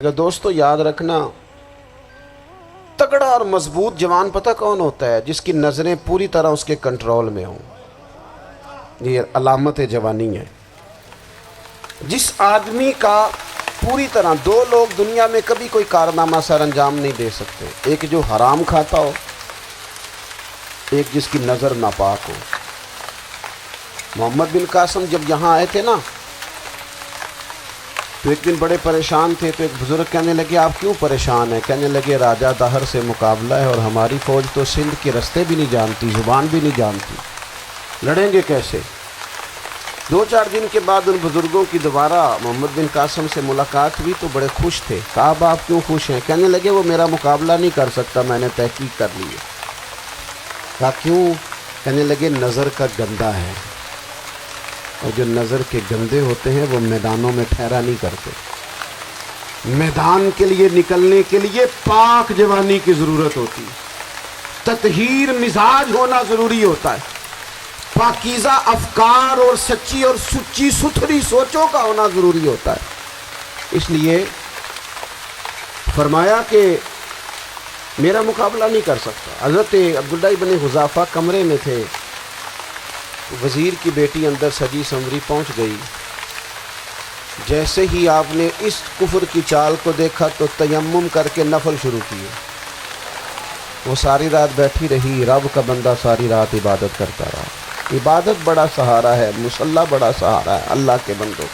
دوستو یاد رکھنا، تگڑا اور مضبوط جوان پتہ کون ہوتا ہے؟ جس کی نظریں پوری طرح اس کے کنٹرول میں ہوں۔ یہ علامت جوانی ہے۔ جس آدمی کا پوری طرح، دو لوگ دنیا میں کبھی کوئی کارنامہ سر انجام نہیں دے سکتے، ایک جو حرام کھاتا ہو، ایک جس کی نظر ناپاک ہو۔ محمد بن قاسم جب یہاں آئے تھے نا، تو ایک دن بڑے پریشان تھے، تو ایک بزرگ کہنے لگے آپ کیوں پریشان ہیں؟ کہنے لگے راجہ دہر سے مقابلہ ہے اور ہماری فوج تو سندھ کے رستے بھی نہیں جانتی، زبان بھی نہیں جانتی، لڑیں گے کیسے؟ دو چار دن کے بعد ان بزرگوں کی دوبارہ محمد بن قاسم سے ملاقات ہوئی تو بڑے خوش تھے۔ کہا آپ کیوں خوش ہیں؟ کہنے لگے وہ میرا مقابلہ نہیں کر سکتا، میں نے تحقیق کر لی ہے۔ کہا کیوں؟ کہنے لگے نظر کا گندہ ہے، اور جو نظر کے گندے ہوتے ہیں وہ میدانوں میں ٹھہرا نہیں کرتے۔ میدان کے لیے نکلنے کے لیے پاک جوانی کی ضرورت ہوتی ہے، تطہیر مزاج ہونا ضروری ہوتا ہے، پاکیزہ افکار اور سچی اور سچی ستھری سوچوں کا ہونا ضروری ہوتا ہے۔ اس لیے فرمایا کہ میرا مقابلہ نہیں کر سکتا۔ حضرت عبداللہ بن حذافہ کمرے میں تھے، وزیر کی بیٹی اندر سجی سنوری پہنچ گئی۔ جیسے ہی آپ نے اس کفر کی چال کو دیکھا تو تیمم کر کے نفل شروع کیے۔ وہ ساری رات بیٹھی رہی، رب کا بندہ ساری رات عبادت کرتا رہا۔ عبادت بڑا سہارا ہے، مصلی بڑا سہارا ہے اللہ کے بندوں۔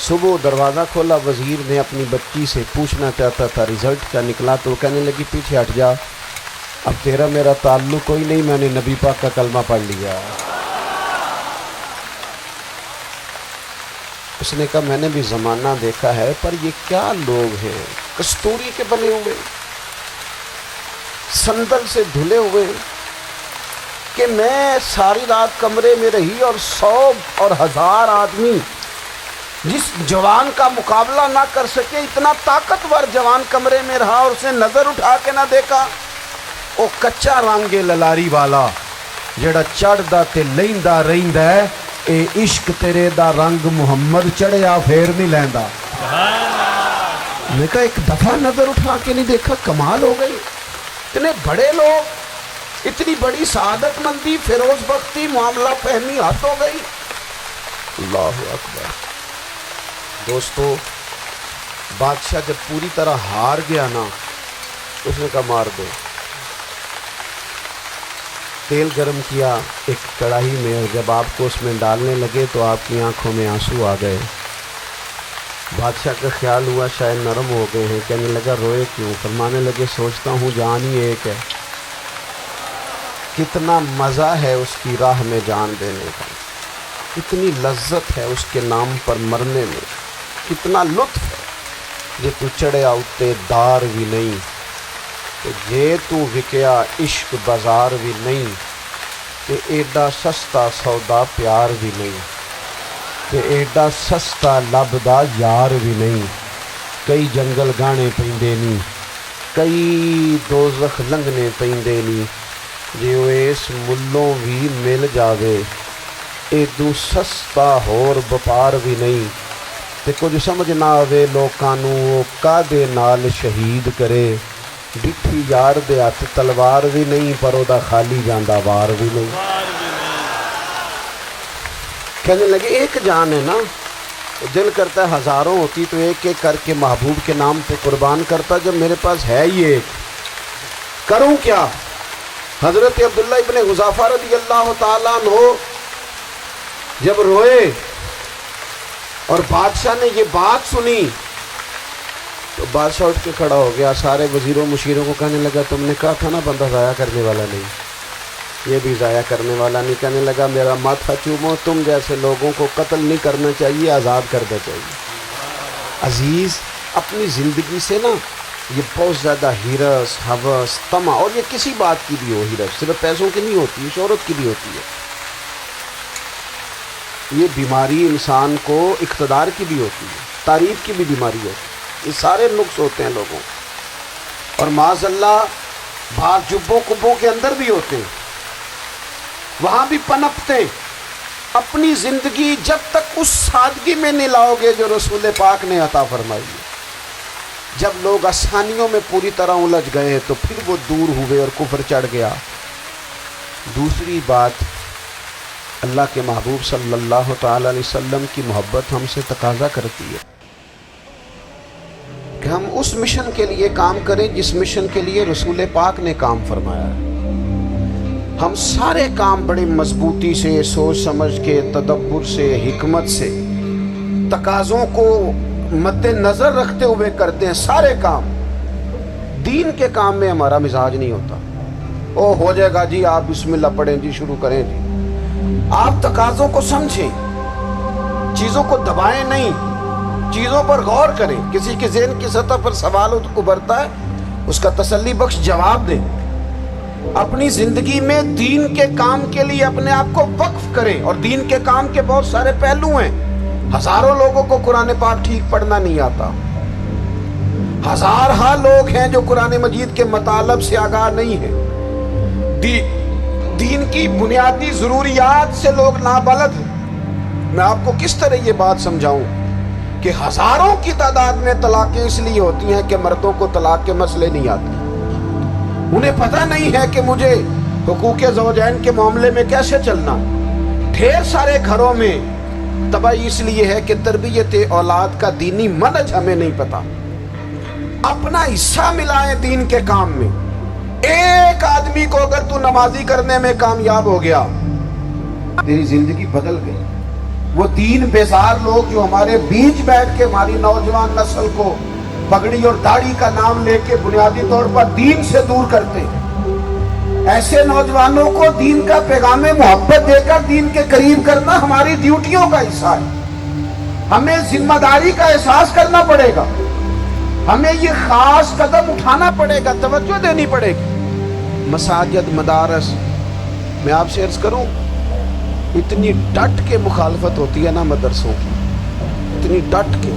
صبح دروازہ کھولا، وزیر نے اپنی بچی سے پوچھنا چاہتا تھا رزلٹ کیا نکلا، تو وہ کہنے لگی پیچھے ہٹ جا، اب تیرا میرا تعلق کوئی نہیں، میں نے نبی پاک کا کلمہ پڑھ لیا۔ اس نے کہا میں نے بھی زمانہ دیکھا ہے، پر یہ کیا لوگ ہیں، کستوری کے بنے ہوئے، سندل سے دھلے ہوئے، کہ میں ساری رات کمرے میں رہی اور 100 اور 1000 آدمی جس جوان کا مقابلہ نہ کر سکے، اتنا طاقتور جوان کمرے میں رہا اور اسے نظر اٹھا کے نہ دیکھا۔ او کچا رنگ للاری والا جڑا چڑھدا تے لیندا رہندا ہے، اے عشق تیرے دا رنگ محمد چڑھیا پھر نہیں لیندا۔ میں کہا ایک دفعہ نظر اٹھا کے نہیں دیکھا، کمال ہو گئی۔ اتنے بڑے لوگ، اتنی بڑی سعادت مندی، فیروز بختی، معاملہ فہمی حد ہو گئی۔ اللہ اکبر۔ دوستو بادشاہ جب پوری طرح ہار گیا نا، اس نے کہا مار دو۔ تیل گرم کیا ایک کڑاہی میں، اور جب آپ کو اس میں ڈالنے لگے تو آپ کی آنکھوں میں آنسو آ گئے۔ بادشاہ کا خیال ہوا شاید نرم ہو گئے ہیں، کہنے لگا روئے کیوں؟ فرمانے لگے سوچتا ہوں جان ہی ایک ہے، کتنا مزہ ہے اس کی راہ میں جان دینے کا، کتنی لذت ہے اس کے نام پر مرنے میں، کتنا لطف ہے جے تو چڑھیا اتے دار بھی نہیں، جے تو وکیا عشق بازار بھی نہیں، تے ایڈا سستا سودا پیار بھی نہیں، تے ایڈا سستا لبدا یار بھی نہیں۔ کئی جنگل گانے پیندے نہیں، کئی دوزخ لنگنے پیندے نہیں، جے وہ اس ملوں بھی مل جاوے، ایدو سستا ہور بپار بھی نہیں، تے کچھ سمجھ نہ آوے لوکاں نوں وہ کادے نال شہید کرے، ڈٹھی یار دے ہاتھ تلوار بھی نہیں، پر او دا خالی جاندہ وار بھی نہیں۔ کہنے لگے ایک جان ہے نا، دل کرتا ہے ہزاروں ہوتی تو ایک ایک کر کے محبوب کے نام پہ قربان کرتا، جب میرے پاس ہے ہی ایک، کروں کیا؟ حضرت عبداللہ ابن حذافہ رضی اللہ تعالیٰ عنہ جب روئے اور بادشاہ نے یہ بات سنی تو بادشاہ اٹھ کے کھڑا ہو گیا، سارے وزیروں مشیروں کو کہنے لگا تم نے کہا تھا نا بندہ ضائع کرنے والا نہیں، یہ بھی ضائع کرنے والا نہیں۔ کہنے لگا میرا ماتھا چومو، تم جیسے لوگوں کو قتل نہیں کرنا چاہیے، آزاد کرنا چاہیے۔ عزیز اپنی زندگی سے نا یہ بہت زیادہ ہرس، ہوس، طمع، اور یہ کسی بات کی بھی ہو، ہرس صرف پیسوں کی نہیں ہوتی، شہرت کی بھی ہوتی ہے، یہ بیماری انسان کو اقتدار کی بھی ہوتی ہے، تعریف کی بھی بیماری ہوتی ہے، یہ سارے نقص ہوتے ہیں لوگوں، اور معاذ اللہ بعض جبوں کبوں کے اندر بھی ہوتے ہیں، وہاں بھی پنپتے۔ اپنی زندگی جب تک اس سادگی میں نہیں لاؤ گے جو رسول پاک نے عطا فرمائی ہے، جب لوگ آسانیوں میں پوری طرح الجھ گئے تو پھر وہ دور ہوئے اور کفر چڑھ گیا۔ دوسری بات، اللہ کے محبوب صلی اللہ تعالی علیہ وسلم کی محبت ہم سے تقاضا کرتی ہے کہ ہم اس مشن کے لیے کام کریں جس مشن کے لیے رسول پاک نے کام فرمایا ہے۔ ہم سارے کام بڑی مضبوطی سے، سوچ سمجھ کے، تدبر سے، حکمت سے، تقاضوں کو مد نظر رکھتے ہوئے کرتے ہیں سارے کام۔ دین کے کام میں ہمارا مزاج نہیں ہوتا، او ہو جائے گا جی، آپ بسم اللہ پڑھیں جی، شروع کریں جی۔ آپ تقاضوں کو سمجھیں، چیزوں کو دبائیں نہیں، چیزوں پر غور کریں۔ کسی کے ذہن کی سطح پر سوال ابھرتا ہے، اس کا تسلی بخش جواب دیں۔ اپنی زندگی میں دین کے کام کے لیے اپنے آپ کو وقف کریں، اور دین کے کام کے بہت سارے پہلو ہیں۔ ہزاروں لوگوں کو قرآن پاک ٹھیک پڑھنا نہیں آتا، ہزارہا لوگ ہیں جو قرآن مجید کے مطالب سے آگاہ نہیں ہیں، دین کی بنیادی ضروریات سے لوگ نابلد ہیں۔ میں آپ کو کس طرح یہ بات سمجھاؤں کہ ہزاروں کی تعداد میں طلاقیں اس لیے ہوتی ہیں کہ مردوں کو طلاق کے مسئلے نہیں آتے، انہیں پتہ نہیں ہے کہ مجھے حقوق زوجین کے معاملے میں کیسے چلنا۔ ڈھیر سارے گھروں میں تباہی اس لیے ہے کہ تربیت اولاد کا دینی منہج ہمیں نہیں پتا۔ اپنا حصہ ملائیں دین کے کام میں۔ ایک آدمی کو اگر تو نمازی کرنے میں کامیاب ہو گیا، تیری زندگی بدل گئی۔ وہ دین بیزار لوگ جو ہمارے بیچ بیٹھ کے ہماری نوجوان نسل کو پگڑی اور داڑھی کا نام لے کے بنیادی طور پر دین سے دور کرتے ہیں، ایسے نوجوانوں کو دین کا پیغام محبت دے کر دین کے قریب کرنا ہماری ڈیوٹیوں کا حصہ ہے۔ ہمیں ذمہ داری کا احساس کرنا پڑے گا، ہمیں یہ خاص قدم اٹھانا پڑے گا، توجہ دینی پڑے گی۔ مساجد، مدارس، میں آپ سے عرض کروں، اتنی ڈٹ کے مخالفت ہوتی ہے نا مدرسوں کی، اتنی ڈٹ کے۔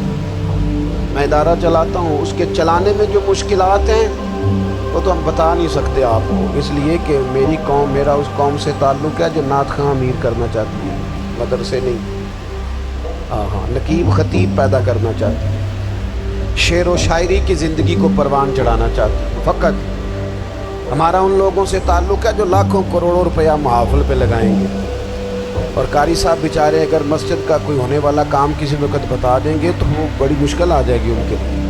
میں ادارہ چلاتا ہوں، اس کے چلانے میں جو مشکلات ہیں وہ تو ہم بتا نہیں سکتے آپ کو، اس لیے کہ میری قوم، میرا اس قوم سے تعلق ہے جو نعت خواں امیر کرنا چاہتی ہے، مدرسے نہیں۔ ہاں، نقیب خطیب پیدا کرنا چاہتی ہے، شعر و شاعری کی زندگی کو پروان چڑھانا چاہتی ہے۔ فقط ہمارا ان لوگوں سے تعلق ہے جو لاکھوں کروڑوں روپیہ محافل پہ لگائیں گے، اور قاری صاحب بیچارے اگر مسجد کا کوئی ہونے والا کام کسی وقت بتا دیں گے تو وہ بڑی مشکل آ جائے گی ان کے لیے۔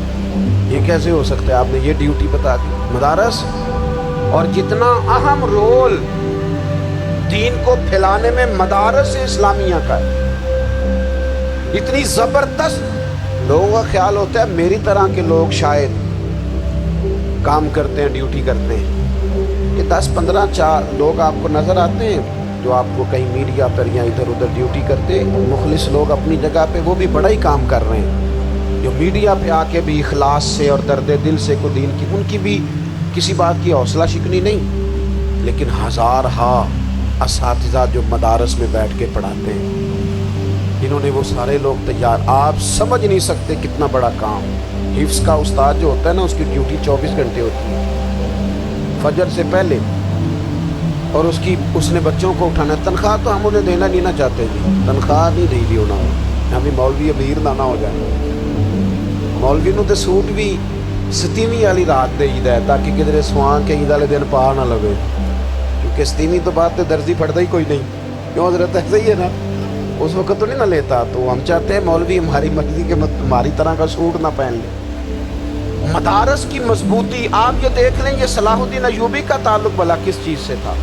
یہ کیسے ہو سکتا ہے، آپ نے یہ ڈیوٹی بتا دی۔ مدارس، اور جتنا اہم رول دین کو پھیلانے میں مدارس اسلامیہ کا ہے، اتنی زبردست، لوگوں کا خیال ہوتا ہے میری طرح کے لوگ شاید کام کرتے ہیں، ڈیوٹی کرتے ہیں۔ یہ 10-15 لوگ آپ کو نظر آتے ہیں جو آپ کو کہیں میڈیا پر یا ادھر ادھر ڈیوٹی کرتے ہیں، مخلص لوگ اپنی جگہ پہ، وہ بھی بڑا ہی کام کر رہے ہیں، جو میڈیا پہ آ کے بھی اخلاص سے اور درد دل سے کو دین کی، ان کی بھی کسی بات کی حوصلہ شکنی نہیں۔ لیکن ہزارہا اساتذہ جو مدارس میں بیٹھ کے پڑھاتے ہیں، انہوں نے وہ سارے لوگ تیار، آپ سمجھ نہیں سکتے کتنا بڑا کام۔ حفظ کا استاد جو ہوتا ہے نا، اس کی ڈیوٹی 24 گھنٹے ہوتی ہے، فجر سے پہلے، اور اس نے بچوں کو اٹھانا۔ تنخواہ تو ہم انہیں دینا نہیں نہ چاہتے جی، تنخواہ نہیں دی دی انہوں نے، ہمیں مولوی امیر نہ ہو جائے۔ مولوی نو تے سوٹ بھی 27ویں والی رات دے ہے تاکہ کدھر سوان کے عید والے دن پا نہ لگے، کیونکہ 27ویں تو بعد تے درزی پڑتا ہی کوئی نہیں، کیوں حضرت ایسا ہی ہے نا، اس وقت تو نہیں نہ لیتا۔ تو ہم چاہتے ہیں مولوی ہماری مرضی کے ہماری طرح کا سوٹ نہ پہن لے۔ مدارس کی مضبوطی آپ یہ دیکھ لیں، یہ صلاح الدین ایوبی کا تعلق بھلا کس چیز سے تھا؟